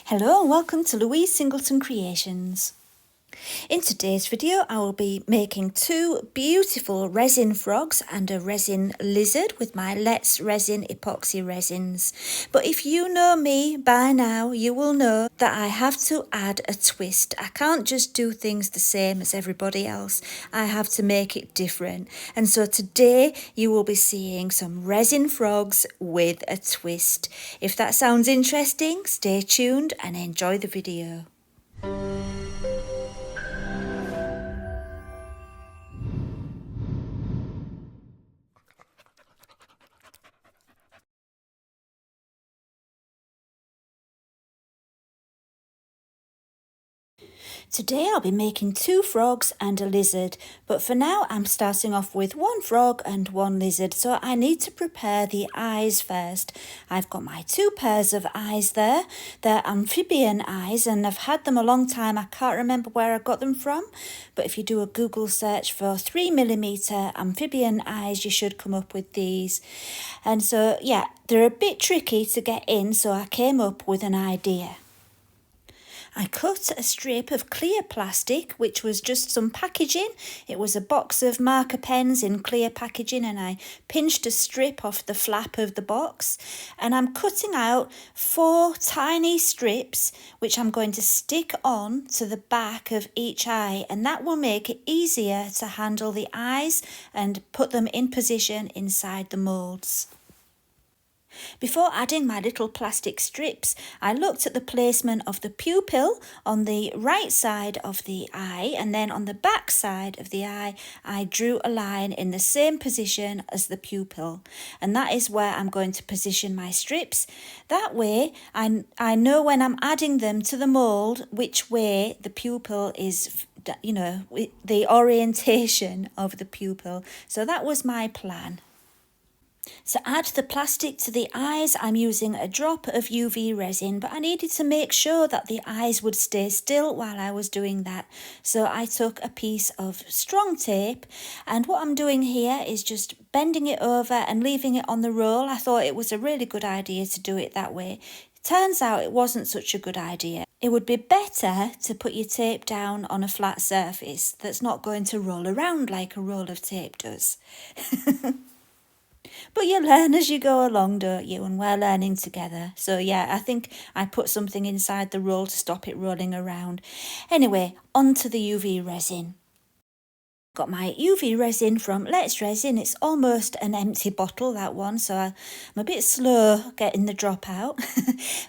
Hello and welcome to Louise Singleton Creations. In today's video I will be making two beautiful resin frogs and a resin lizard with my Let's Resin epoxy resins. But if you know me by now, you will know that I have to add a twist. I can't just do things the same as everybody else. I have to make it different. And so today you will be seeing some resin frogs with a twist. If that sounds interesting, stay tuned and enjoy the video. Today I'll be making two frogs and a lizard, but for now I'm starting off with one frog and one lizard, so I need to prepare the eyes first. I've got my two pairs of eyes there. They're amphibian eyes and I've had them a long time. I can't remember where I got them from, but if you do a Google search for 3mm amphibian eyes, you should come up with these. And so yeah, they're a bit tricky to get in, so I came up with an idea. I cut a strip of clear plastic, which was just some packaging. It was a box of marker pens in clear packaging, and I pinched a strip off the flap of the box. And I'm cutting out 4 tiny strips, which I'm going to stick on to the back of each eye, and that will make it easier to handle the eyes and put them in position inside the moulds. Before adding my little plastic strips, I looked at the placement of the pupil on the right side of the eye, and then on the back side of the eye I drew a line in the same position as the pupil, and that is where I'm going to position my strips. That way I know when I'm adding them to the mould which way the pupil is, you know, the orientation of the pupil. So that was my plan. To add the plastic to the eyes, I'm using a drop of UV resin, but I needed to make sure that the eyes would stay still while I was doing that. So I took a piece of strong tape, and what I'm doing here is just bending it over and leaving it on the roll. I thought it was a really good idea to do it that way. Turns out it wasn't such a good idea. It would be better to put your tape down on a flat surface that's not going to roll around like a roll of tape does. But you learn as you go along, don't you? And we're learning together. So yeah, I think I put something inside the roll to stop it rolling around. Anyway, onto the UV resin. Got my UV resin from Let's Resin. It's almost an empty bottle, that one, so I'm a bit slow getting the drop out.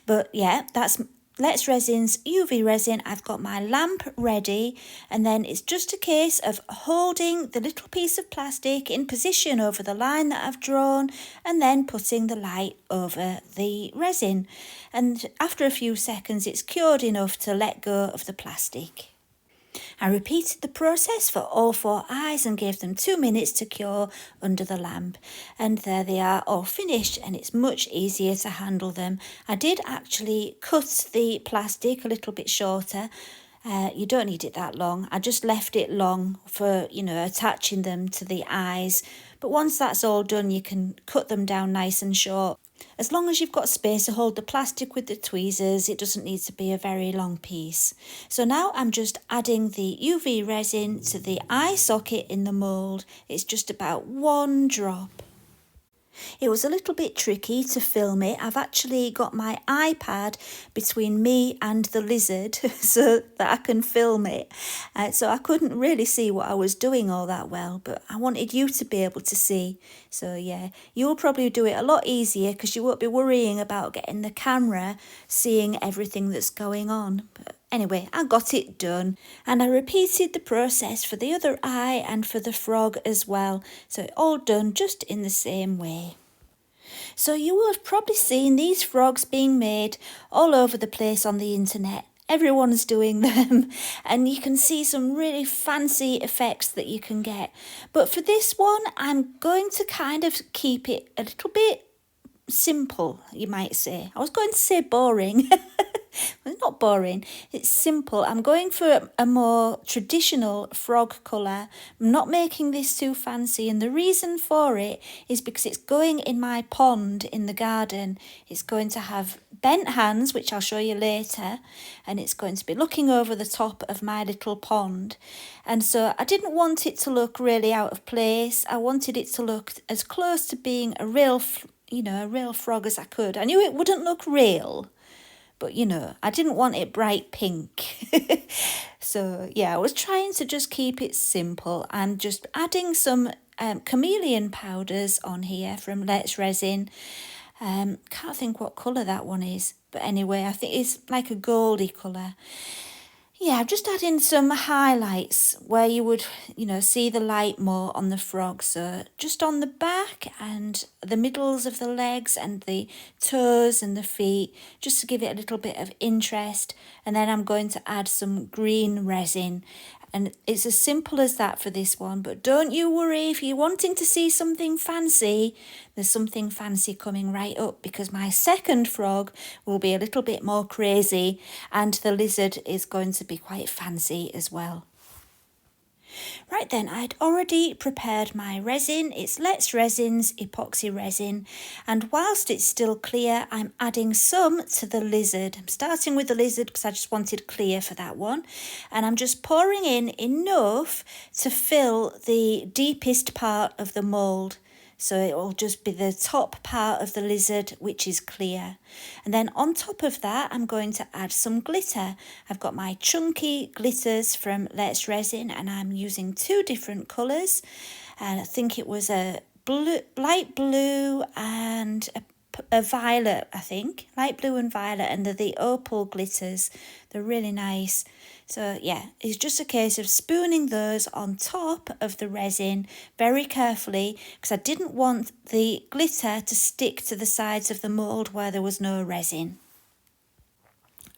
But yeah, that's Let's Resin's UV resin. I've got my lamp ready, and then it's just a case of holding the little piece of plastic in position over the line that I've drawn, and then putting the light over the resin. And after a few seconds it's cured enough to let go of the plastic. I repeated the process for all 4 eyes and gave them 2 minutes to cure under the lamp. And there they are, all finished, and it's much easier to handle them. I did actually cut the plastic a little bit shorter. You don't need it that long. I just left it long for, you know, attaching them to the eyes. But once that's all done, you can cut them down nice and short. As long as you've got space to hold the plastic with the tweezers, it doesn't need to be a very long piece. So now I'm just adding the UV resin to the eye socket in the mould. It's just about 1 drop. It was a little bit tricky to film it. I've actually got my iPad between me and the lizard so that I can film it. So I couldn't really see what I was doing all that well, but I wanted you to be able to see. So yeah, you'll probably do it a lot easier because you won't be worrying about getting the camera seeing everything that's going on. But anyway, I got it done, and I repeated the process for the other eye and for the frog as well. So all done just in the same way. So you will have probably seen these frogs being made all over the place on the internet. Everyone's doing them, and you can see some really fancy effects that you can get. But for this one, I'm going to kind of keep it a little bit simple, you might say. I was going to say boring. Well, not boring, it's simple. I'm going for a more traditional frog colour. I'm not making this too fancy, and the reason for it is because it's going in my pond in the garden. It's going to have bent hands, which I'll show you later, and it's going to be looking over the top of my little pond. And so I didn't want it to look really out of place. I wanted it to look as close to being a real frog as I could. I knew it wouldn't look real, but I didn't want it bright pink. So yeah, I was trying to just keep it simple. I'm just adding some Chameleon powders on here from Let's Resin. Can't think what colour that one is, but anyway, I think it's like a goldy colour. Yeah, I've just added some highlights where you would, see the light more on the frog. So just on the back and the middles of the legs and the toes and the feet, just to give it a little bit of interest. And then I'm going to add some green resin. And it's as simple as that for this one. But don't you worry, if you're wanting to see something fancy, there's something fancy coming right up, because my second frog will be a little bit more crazy and the lizard is going to be quite fancy as well. Right then, I'd already prepared my resin. It's Let's Resin's epoxy resin, and whilst it's still clear, I'm adding some to the lizard. I'm starting with the lizard because I just wanted clear for that one, and I'm just pouring in enough to fill the deepest part of the mould. So it will just be the top part of the lizard, which is clear. And then on top of that, I'm going to add some glitter. I've got my chunky glitters from Let's Resin, and I'm using 2 different colours. And I think it was a light blue and a violet, I think. Light blue and violet, and they're the opal glitters. They're really nice. So yeah, it's just a case of spooning those on top of the resin very carefully, because I didn't want the glitter to stick to the sides of the mould where there was no resin.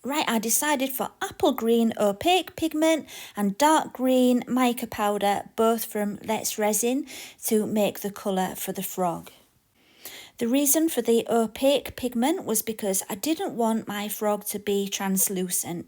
Right, I decided for apple green opaque pigment and dark green mica powder, both from Let's Resin, to make the colour for the frog. The reason for the opaque pigment was because I didn't want my frog to be translucent.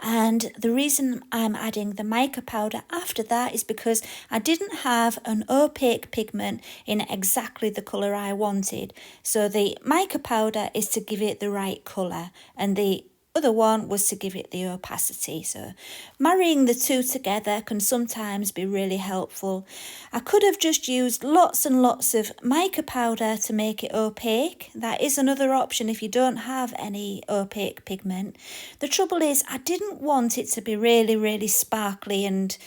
And the reason I'm adding the mica powder after that is because I didn't have an opaque pigment in exactly the colour I wanted. So the mica powder is to give it the right colour, and the other one was to give it the opacity. So marrying the two together can sometimes be really helpful. I could have just used lots and lots of mica powder to make it opaque. That is another option if you don't have any opaque pigment. The trouble is, I didn't want it to be really, really sparkly and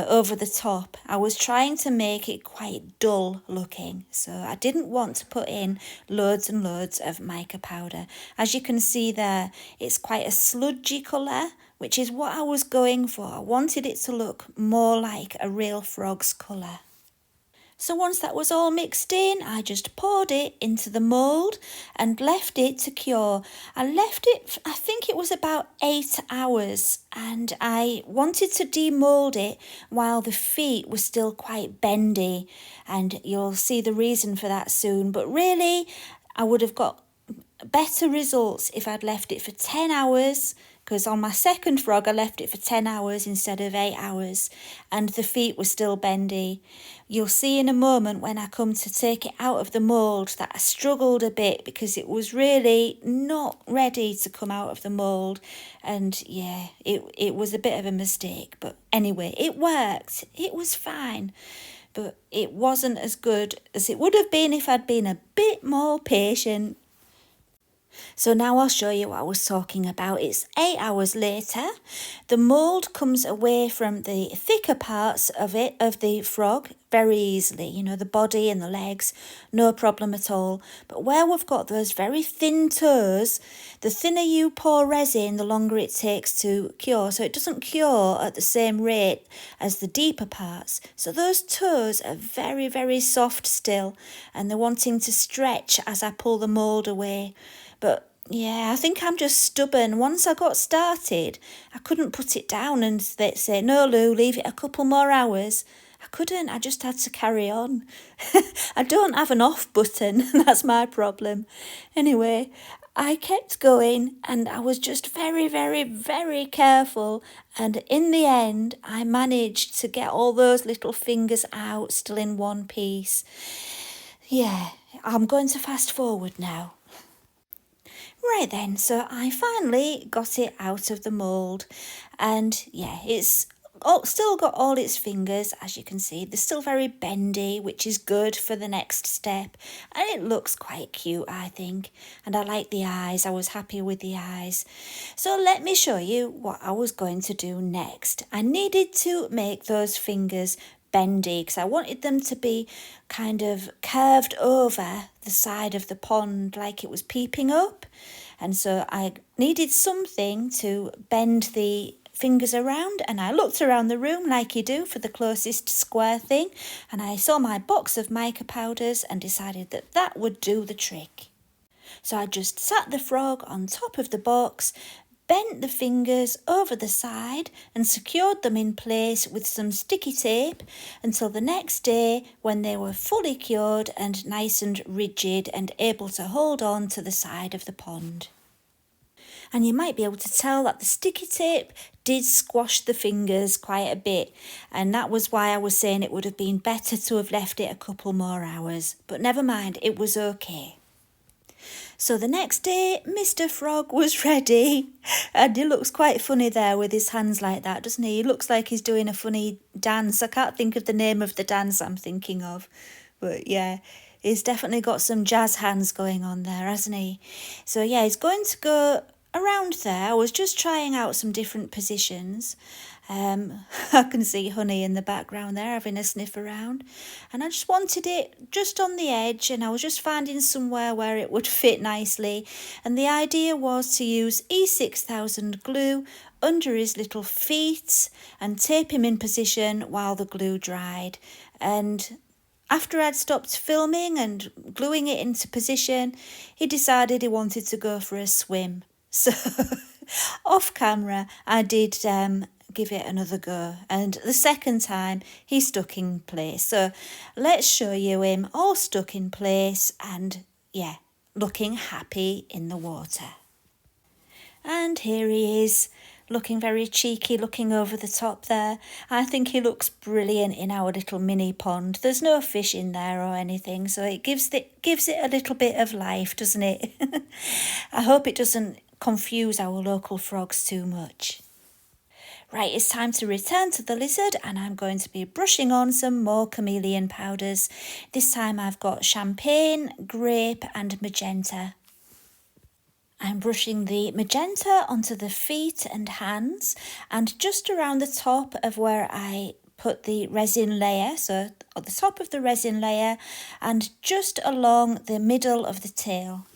over the top. I was trying to make it quite dull looking, so I didn't want to put in loads and loads of mica powder. As you can see there, it's quite a sludgy colour, which is what I was going for. I wanted it to look more like a real frog's colour. So once that was all mixed in, I just poured it into the mould and left it to cure. I left it, I think it was about 8 hours, and I wanted to demould it while the feet were still quite bendy, and you'll see the reason for that soon. But really, I would have got better results if I'd left it for 10 hours, because on my second frog I left it for 10 hours instead of 8 hours, and the feet were still bendy. You'll see in a moment when I come to take it out of the mould that I struggled a bit because it was really not ready to come out of the mould, and yeah, it was a bit of a mistake. But anyway, it worked. It was fine, but it wasn't as good as it would have been if I'd been a bit more patient. So now I'll show you what I was talking about. It's 8 hours later. The mould comes away from the thicker parts of the frog, very easily. The body and the legs, no problem at all. But where we've got those very thin toes, the thinner you pour resin, the longer it takes to cure. So it doesn't cure at the same rate as the deeper parts. So those toes are very, very soft still, and they're wanting to stretch as I pull the mould away. But yeah, I think I'm just stubborn. Once I got started, I couldn't put it down and say, no, Lou, leave it a couple more hours. I couldn't. I just had to carry on. I don't have an off button. That's my problem. Anyway, I kept going and I was just very, very, very careful. And in the end, I managed to get all those little fingers out still in one piece. Yeah, I'm going to fast forward now. Right then, so I finally got it out of the mould, and yeah, it's still got all its fingers, as you can see. They're still very bendy, which is good for the next step, and it looks quite cute, I think. And I like the eyes, I was happy with the eyes. So let me show you what I was going to do next. I needed to make those fingers bendy because I wanted them to be kind of curved over the side of the pond like it was peeping up. And so I needed something to bend the fingers around, and I looked around the room like you do for the closest square thing, and I saw my box of mica powders and decided that that would do the trick. So I just sat the frog on top of the box, bent the fingers over the side and secured them in place with some sticky tape until the next day when they were fully cured and nice and rigid and able to hold on to the side of the pond. And you might be able to tell that the sticky tape did squash the fingers quite a bit, and that was why I was saying it would have been better to have left it a couple more hours. But never mind, it was okay. So the next day, Mr. Frog was ready, and he looks quite funny there with his hands like that, doesn't he? He looks like he's doing a funny dance. I can't think of the name of the dance I'm thinking of, but yeah, he's definitely got some jazz hands going on there, hasn't he? So yeah, he's going to go around there. I was just trying out some different positions. I can see Honey in the background there having a sniff around, and I just wanted it just on the edge, and I was just finding somewhere where it would fit nicely, and the idea was to use E6000 glue under his little feet and tape him in position while the glue dried. And after I'd stopped filming and gluing it into position, he decided he wanted to go for a swim. So off camera, I did give it another go, and the second time he stuck in place. So let's show you him all stuck in place and yeah, looking happy in the water. And here he is, looking very cheeky, looking over the top there. I think he looks brilliant in our little mini pond. There's no fish in there or anything, so it gives it a little bit of life, doesn't it? I hope it doesn't confuse our local frogs too much. Right, it's time to return to the lizard, and I'm going to be brushing on some more Chameleon powders. This time I've got champagne, grape and magenta. I'm brushing the magenta onto the feet and hands and just around the top of where I put the resin layer, so at the top of the resin layer and just along the middle of the tail.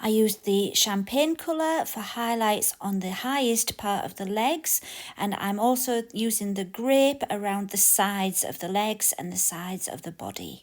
I used the champagne colour for highlights on the highest part of the legs, and I'm also using the grape around the sides of the legs and the sides of the body.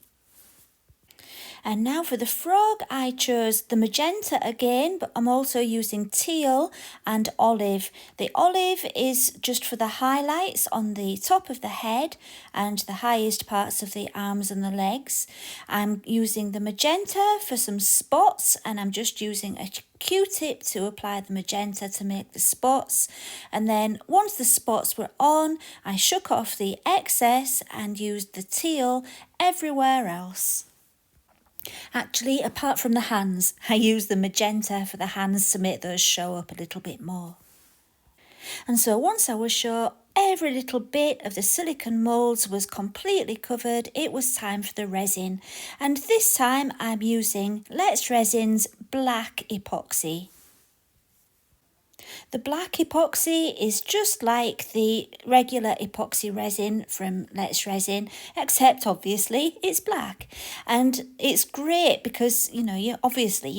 And now for the frog, I chose the magenta again, but I'm also using teal and olive. The olive is just for the highlights on the top of the head and the highest parts of the arms and the legs. I'm using the magenta for some spots, and I'm just using a Q-tip to apply the magenta to make the spots. And then once the spots were on, I shook off the excess and used the teal everywhere else. Actually, apart from the hands, I use the magenta for the hands to make those show up a little bit more. And so once I was sure every little bit of the silicone moulds was completely covered, it was time for the resin. And this time I'm using Let's Resin's black epoxy. The black epoxy is just like the regular epoxy resin from Let's Resin, except obviously it's black. And it's great because, you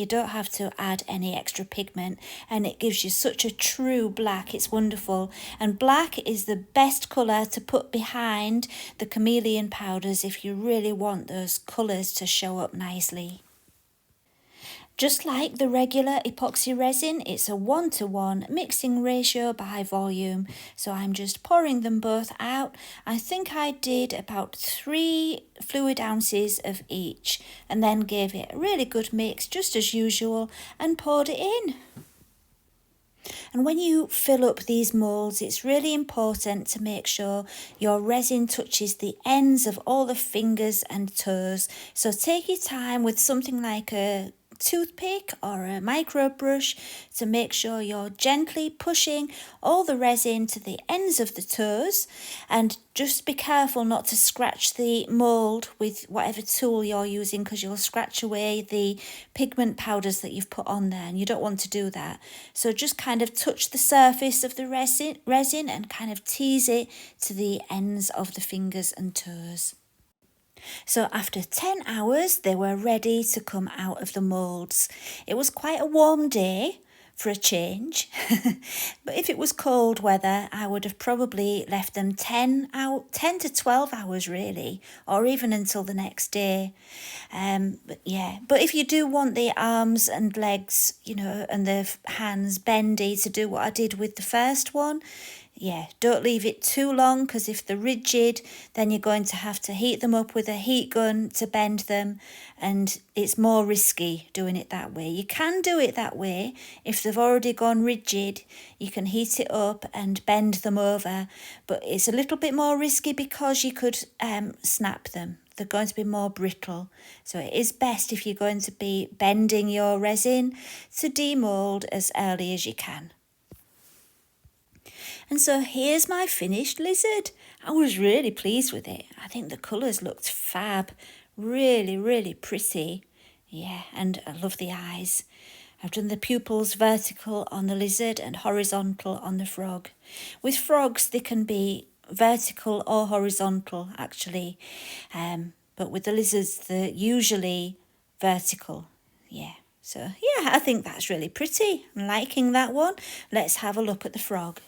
don't have to add any extra pigment, and it gives you such a true black. It's wonderful. And black is the best colour to put behind the Chameleon powders if you really want those colours to show up nicely. Just like the regular epoxy resin, it's a 1-to-1 mixing ratio by volume. So I'm just pouring them both out. I think I did about 3 fluid ounces of each and then gave it a really good mix just as usual and poured it in. And when you fill up these moulds, it's really important to make sure your resin touches the ends of all the fingers and toes. So take your time with something like a toothpick or a micro brush to make sure you're gently pushing all the resin to the ends of the toes, and just be careful not to scratch the mould with whatever tool you're using, because you'll scratch away the pigment powders that you've put on there and you don't want to do that. So just kind of touch the surface of the resin and kind of tease it to the ends of the fingers and toes. So after 10 hours, they were ready to come out of the moulds. It was quite a warm day for a change, but if it was cold weather, I would have probably left them 10 to 12 hours really, or even until the next day. But if you do want the arms and legs, and the hands bendy to do what I did with the first one, don't leave it too long, because if they're rigid, then you're going to have to heat them up with a heat gun to bend them, and it's more risky doing it that way. You can do it that way if they've already gone rigid. You can heat it up and bend them over, but it's a little bit more risky because you could snap them. They're going to be more brittle. So it is best, if you're going to be bending your resin, to demould as early as you can. And so here's my finished lizard. I was really pleased with it. I think the colours looked fab. Really, really pretty. Yeah, and I love the eyes. I've done the pupils vertical on the lizard and horizontal on the frog. With frogs, they can be vertical or horizontal, actually. But with the lizards, they're usually vertical. Yeah. So, I think that's really pretty. I'm liking that one. Let's have a look at the frog.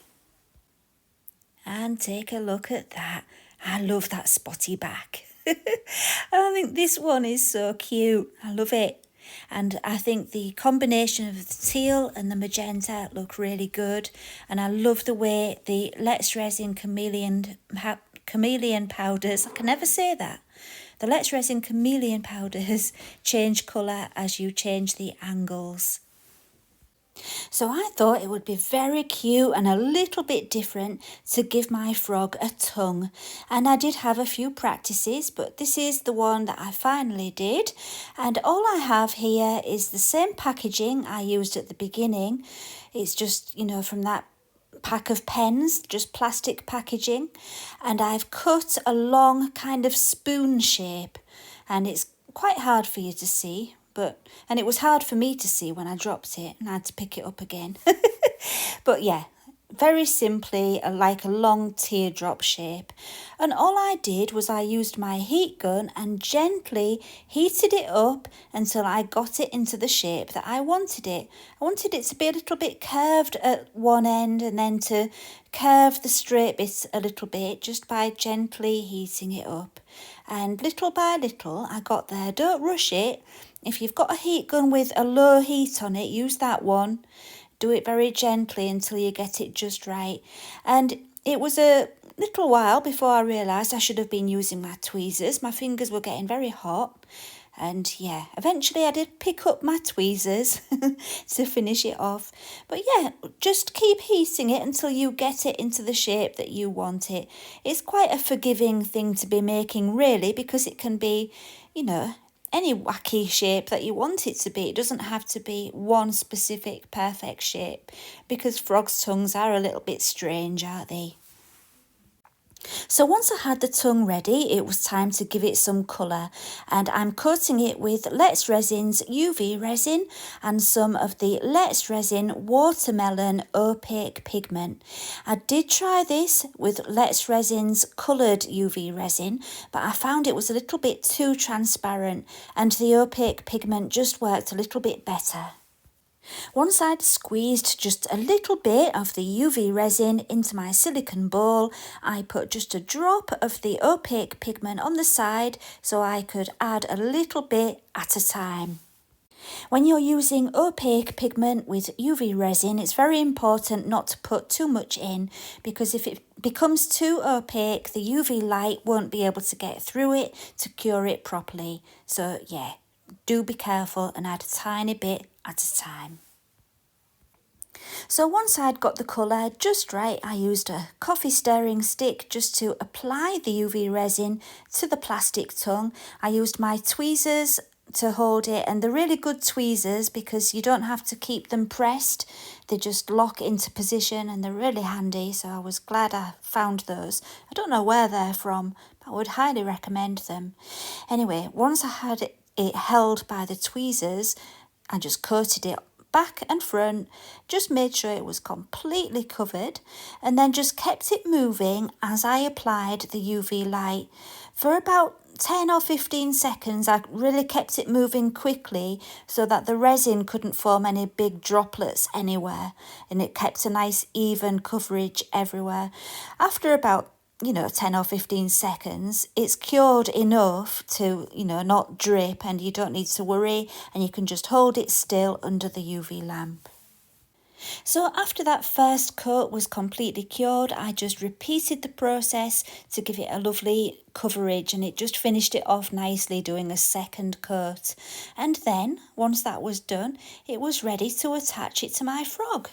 And take a look at that. I love that spotty back. I think this one is so cute. I love it. And I think the combination of the teal and the magenta look really good. And I love the way the Let's Resin Chameleon powders, I can never say that. The Let's Resin Chameleon powders change colour as you change the angles. So I thought it would be very cute and a little bit different to give my frog a tongue. And I did have a few practices, but this is the one that I finally did. And all I have here is the same packaging I used at the beginning. It's just, from that pack of pens, just plastic packaging. And I've cut a long kind of spoon shape. And it's quite hard for you to see. And it was hard for me to see when I dropped it and I had to pick it up again. But very simply, like a long teardrop shape. And all I did was I used my heat gun and gently heated it up until I got it into the shape that I wanted it. I wanted it to be a little bit curved at one end and then to curve the straight bit a little bit just by gently heating it up. And little by little I got there. Don't rush it. If you've got a heat gun with a low heat on it, use that one. Do it very gently until you get it just right. And it was a little while before I realised I should have been using my tweezers. My fingers were getting very hot. And eventually I did pick up my tweezers to finish it off. But just keep heating it until you get it into the shape that you want it. It's quite a forgiving thing to be making, really, because it can be, any wacky shape that you want it to be. It doesn't have to be one specific perfect shape, because frogs' tongues are a little bit strange, aren't they? So once I had the tongue ready, it was time to give it some colour, and I'm coating it with Let's Resin's UV resin and some of the Let's Resin Watermelon Opaque Pigment. I did try this with Let's Resin's coloured UV resin, but I found it was a little bit too transparent and the opaque pigment just worked a little bit better. Once I'd squeezed just a little bit of the UV resin into my silicone bowl, I put just a drop of the opaque pigment on the side so I could add a little bit at a time. When you're using opaque pigment with UV resin, it's very important not to put too much in, because if it becomes too opaque, the UV light won't be able to get through it to cure it properly. So yeah, do be careful and add a tiny bit at a time. So once I'd got the colour just right, I used a coffee stirring stick just to apply the UV resin to the plastic tongue. I used my tweezers to hold it, and they're really good tweezers because you don't have to keep them pressed. They just lock into position and they're really handy, so I was glad I found those. I don't know where they're from, but I would highly recommend them. Anyway, once I had it held by the tweezers, I just coated it back and front, just made sure it was completely covered, and then just kept it moving as I applied the UV light. For about 10 or 15 seconds, I really kept it moving quickly so that the resin couldn't form any big droplets anywhere, and it kept a nice even coverage everywhere. After about 10 or 15 seconds, it's cured enough to, not drip, and you don't need to worry, and you can just hold it still under the UV lamp. So after that first coat was completely cured, I just repeated the process to give it a lovely coverage, and it just finished it off nicely doing a second coat. And then, once that was done, it was ready to attach it to my frog.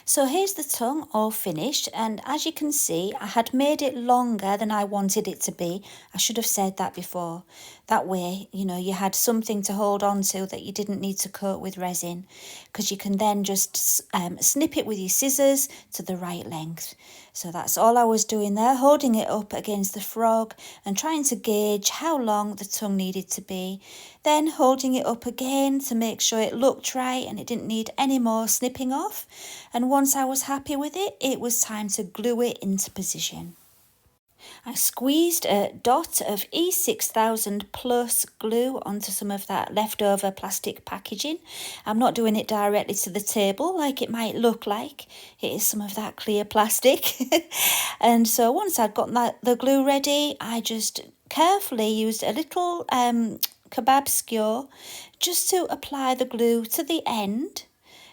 So here's the tongue all finished, and as you can see, I had made it longer than I wanted it to be. I should have said that before. That way, you had something to hold on to that you didn't need to coat with resin, because you can then just snip it with your scissors to the right length. So that's all I was doing there, holding it up against the frog and trying to gauge how long the tongue needed to be. Then holding it up again to make sure it looked right and it didn't need any more snipping off. And once I was happy with it, it was time to glue it into position. I squeezed a dot of E6000 plus glue onto some of that leftover plastic packaging. I'm not doing it directly to the table like it might look like. It is some of that clear plastic. And so once I'd got the glue ready, I just carefully used a little kebab skewer just to apply the glue to the end,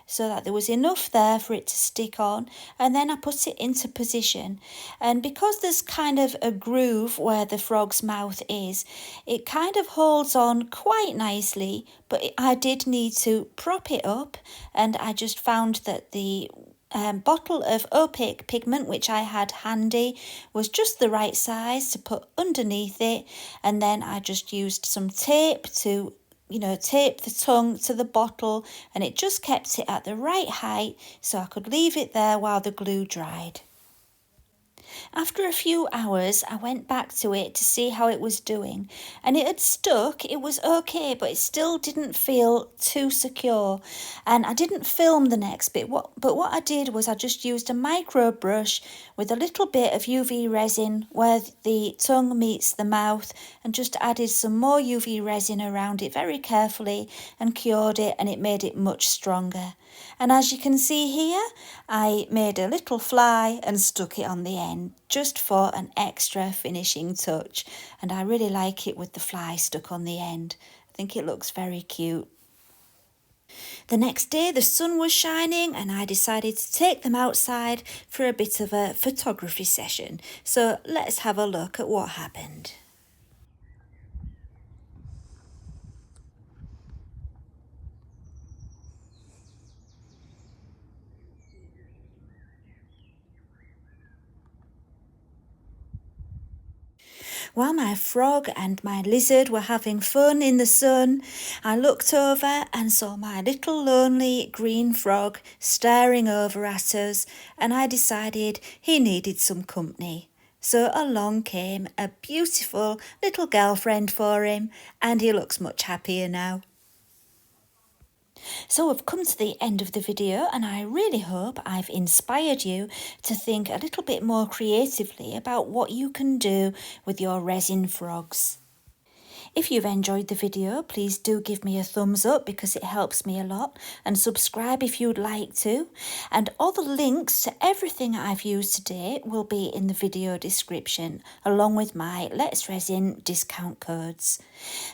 so that there was enough there for it to stick on, and then I put it into position. And because there's kind of a groove where the frog's mouth is, it kind of holds on quite nicely, but I did need to prop it up, and I just found that the bottle of opaque pigment which I had handy was just the right size to put underneath it, and then I just used some tape to tape the tongue to the bottle, and it just kept it at the right height so I could leave it there while the glue dried. After a few hours, I went back to it to see how it was doing, and it had stuck. It was okay, but it still didn't feel too secure, and I didn't film the next bit. But what I did was I just used a micro brush with a little bit of UV resin where the tongue meets the mouth, and just added some more UV resin around it very carefully and cured it, and it made it much stronger. And as you can see here, I made a little fly and stuck it on the end just for an extra finishing touch. And I really like it with the fly stuck on the end. I think it looks very cute. The next day the sun was shining, and I decided to take them outside for a bit of a photography session. So let's have a look at what happened. While my frog and my lizard were having fun in the sun, I looked over and saw my little lonely green frog staring over at us, and I decided he needed some company. So along came a beautiful little girlfriend for him, and he looks much happier now. So we've come to the end of the video, and I really hope I've inspired you to think a little bit more creatively about what you can do with your resin frogs. If you've enjoyed the video, please do give me a thumbs up because it helps me a lot, and subscribe if you'd like to. And all the links to everything I've used today will be in the video description, along with my Let's Resin discount codes.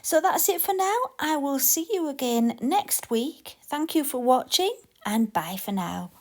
So that's it for now. I will see you again next week. Thank you for watching, and bye for now.